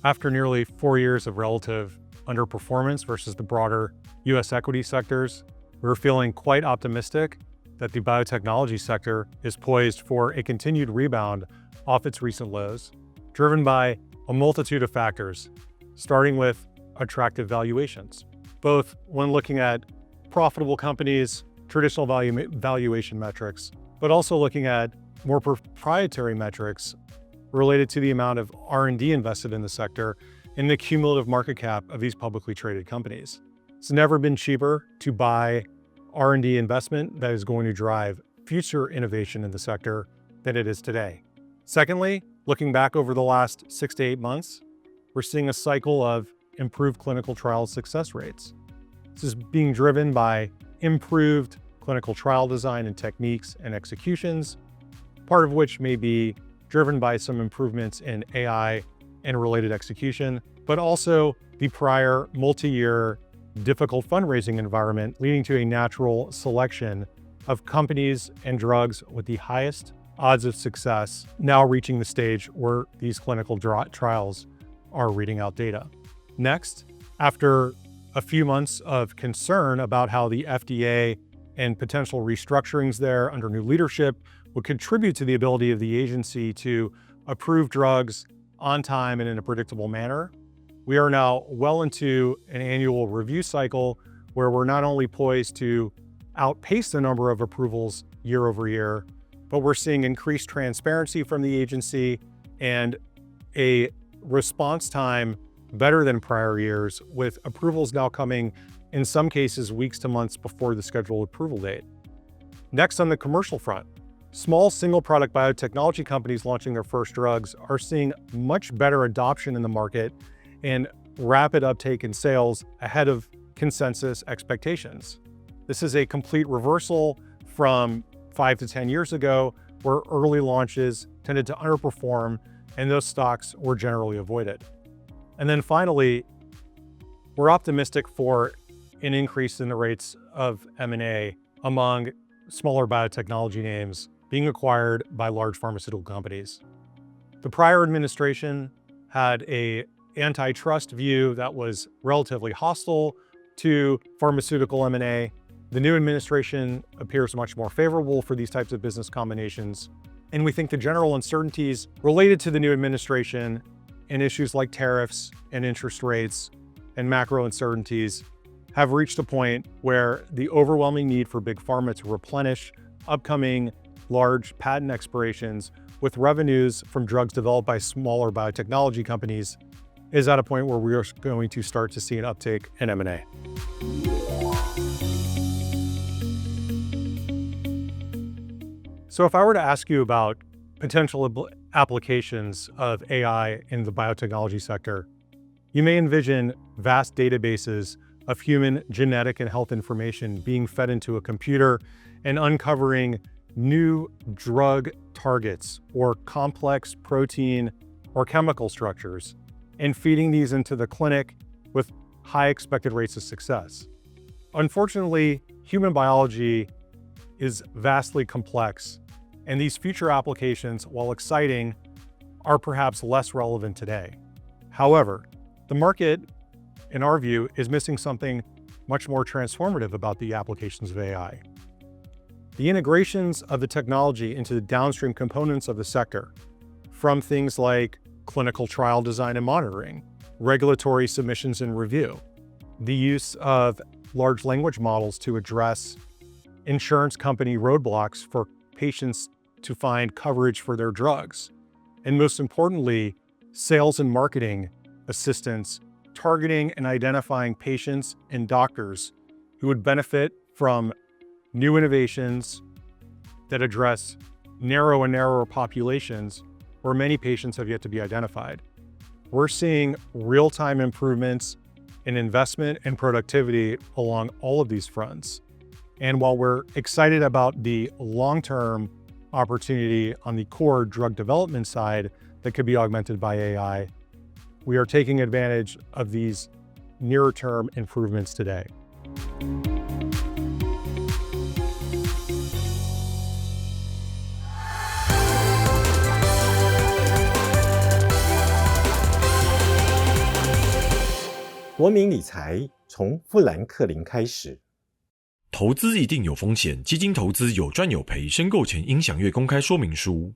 After nearly 4 years of relative underperformance versus the broader US equity sectors, we're feeling quite optimistic that the biotechnology sector is poised for a continued rebound off its recent lows, driven by a multitude of factors, starting with attractive valuations, both when looking at profitable companies, traditional valuation metrics, but also looking at more proprietary metrics related to the amount of R&D invested in the sector and the cumulative market cap of these publicly traded companies. It's never been cheaper to buy R&D investment that is going to drive future innovation in the sector than it is today. Secondly, looking back over the last 6 to 8 months, we're seeing a cycle of improved clinical trial success rates. This is being driven by improved clinical trial design and techniques and executions, part of which may be driven by some improvements in AI and related execution, but also the prior multi-year difficult fundraising environment leading to a natural selection of companies and drugs with the highest odds of success now reaching the stage where these clinical trials are reading out data. Next, after a few months of concern about how the FDA and potential restructurings there under new leadership would contribute to the ability of the agency to approve drugs on time and in a predictable manner, we are now well into an annual review cycle where we're not only poised to outpace the number of approvals year over year, but we're seeing increased transparency from the agency and a response time better than prior years, with approvals now coming in some cases weeks to months before the scheduled approval date. Next, on the commercial front, small single product biotechnology companies launching their first drugs are seeing much better adoption in the market and rapid uptake in sales ahead of consensus expectations. This is a complete reversal from 5 to 10 years ago, where early launches tended to underperform and those stocks were generally avoided. And then finally, we're optimistic for an increase in the rates of M&A among smaller biotechnology names being acquired by large pharmaceutical companies. The prior administration had an antitrust view that was relatively hostile to pharmaceutical M&A. The new administration appears much more favorable for these types of business combinations. And we think the general uncertainties related to the new administration and issues like tariffs and interest rates and macro uncertainties have reached a point where the overwhelming need for big pharma to replenish upcoming large patent expirations with revenues from drugs developed by smaller biotechnology companies is at a point where we are going to start to see an uptake in M&A. So if I were to ask you about potential applications of AI in the biotechnology sector, you may envision vast databases of human genetic and health information being fed into a computer and uncovering new drug targets or complex protein or chemical structures and feeding these into the clinic with high expected rates of success. Unfortunately, human biology is vastly complex, and these future applications, while exciting, are perhaps less relevant today. However, the market, in our view, is missing something much more transformative about the applications of AI. The integrations of the technology into the downstream components of the sector, from things like clinical trial design and monitoring, regulatory submissions and review, the use of large language models to address insurance company roadblocks for patients to find coverage for their drugs, and most importantly, sales and marketing assistance targeting and identifying patients and doctors who would benefit from new innovations that address narrow and narrower populations where many patients have yet to be identified. We're seeing real-time improvements in investment and productivity along all of these fronts. And while we're excited about the long-term opportunity on the core drug development side that could be augmented by AI, we are taking advantage of these near-term improvements today. 国民理财从富兰克林开始。投资一定有风险，基金投资有赚有赔，申购前应详阅公开说明书。